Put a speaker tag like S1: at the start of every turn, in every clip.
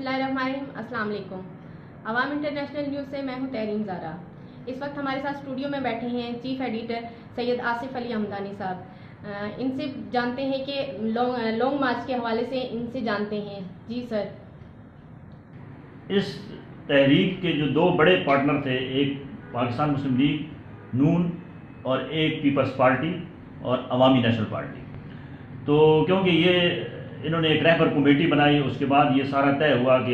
S1: बिस्मिल्लाहिर्रहमानिर्रहीम। अस्सलाम वालेकुम। अवाम इंटरनेशनल न्यूज़ से मैं हूं तहरीन ज़ारा। इस वक्त हमारे साथ स्टूडियो में बैठे हैं चीफ एडिटर सैयद आसिफ अली हमदानी साहब। इनसे जानते हैं कि लॉन्ग मार्च के हवाले से इनसे जानते हैं। जी सर।
S2: इस तहरीक के जो दो बड़े पार्टनर थे, एक पाकिस्तान मुस्लिम लीग नून और एक पीपल्स पार्टी और अवामी नेशनल पार्टी, तो क्योंकि ये इन्होंने एक रहबर कमेटी बनाई, उसके बाद ये सारा तय हुआ कि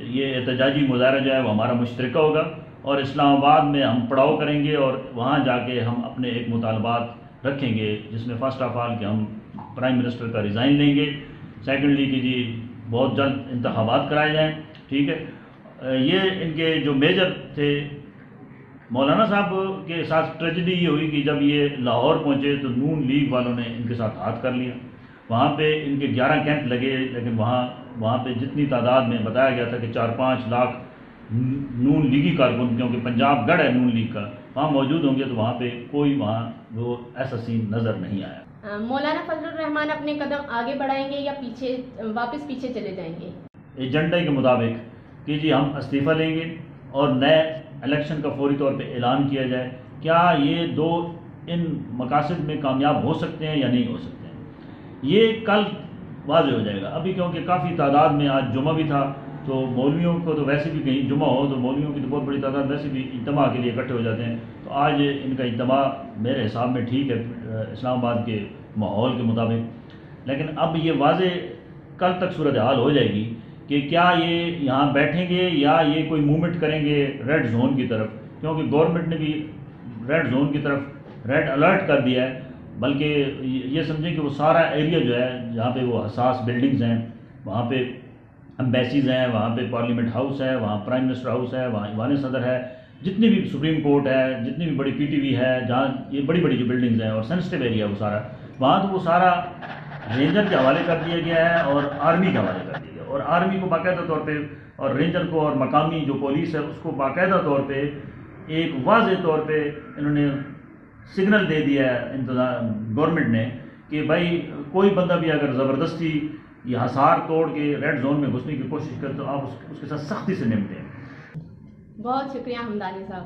S2: ये एहतजाजी मुजाहरा जो है वो हमारा मुश्तरका होगा और इस्लामाबाद में हम पड़ाव करेंगे और वहाँ जाके हम अपने एक मुतालबात रखेंगे, जिसमें फ़र्स्ट ऑफ ऑल कि हम प्राइम मिनिस्टर का रिज़ाइन लेंगे, सेकेंडली कि जी बहुत जल्द इंतखाबात कराए जाएँ। ठीक है, ये इनके जो मेजर थे। मौलाना साहब के साथ ट्रेजेडी ये हुई कि जब ये लाहौर पहुँचे तो नून लीग वालों ने इनके साथ हाथ कर लिया। वहाँ पे इनके 11 कैंप लगे, लेकिन वहाँ पे जितनी तादाद में बताया गया था कि 4-5 लाख नून लीगी कारकुन, क्योंकि पंजाब गढ़ है नून लीग का, वहाँ मौजूद होंगे, तो वहाँ पे कोई वहाँ वो ऐसा सीन नज़र नहीं आया।
S1: मौलाना फजलुर रहमान अपने कदम आगे बढ़ाएंगे या वापस पीछे चले जाएंगे?
S2: एजेंडे के मुताबिक कि जी हम इस्तीफ़ा लेंगे और नए इलेक्शन का फौरी तौर पे ऐलान किया जाए। क्या ये दो इन मकासद में कामयाब हो सकते हैं या नहीं हो सकते हैं, ये कल वाज़ेह हो जाएगा। अभी क्योंकि काफ़ी तादाद में आज जुमा भी था, तो मौलवियों को तो वैसे भी कहीं जुमा हो तो मौलवियों की तो बहुत बड़ी तादाद वैसे भी इज्तिमा के लिए इकट्ठे हो जाते हैं, तो आज इनका इज्तिमा मेरे हिसाब में ठीक है इस्लामाबाद के माहौल के मुताबिक। लेकिन अब ये वाज़ेह कल तक सूरत हाल हो जाएगी कि क्या ये यहाँ बैठेंगे या ये कोई मूवमेंट करेंगे रेड जोन की तरफ, क्योंकि गवर्नमेंट ने भी रेड जोन की तरफ रेड अलर्ट कर दिया है। बल्कि ये समझें कि वो सारा एरिया जो है जहाँ पे वो हसास बिल्डिंग्स हैं, वहाँ पे एम्बेसीज हैं, वहाँ पे पार्लियामेंट हाउस है, वहाँ प्राइम मिनिस्टर हाउस है, वहाँ ईवान सदर है, जितनी भी सुप्रीम कोर्ट है, जितनी भी बड़ी पीटीवी है, जहाँ ये बड़ी बड़ी जो बिल्डिंग्स हैं और सेंसिटिव एरिया वो सारा, वहाँ तो वो सारा रेंजर के हवाले कर दिया गया है और आर्मी के हवाले कर दिया गया, और आर्मी को बाकायदा तौर पे और रेंजर को और मकामी जो पुलिस है उसको बाकायदा तौर पे एक वाज़ेह तौर पे इन्होंने सिग्नल दे दिया है गवर्नमेंट ने कि भाई कोई बंदा भी अगर ज़बरदस्ती ये हसार तोड़ के रेड जोन में घुसने की कोशिश करे तो आप उसके साथ सख्ती से निपटें।
S1: बहुत शुक्रिया हमदानी साहब।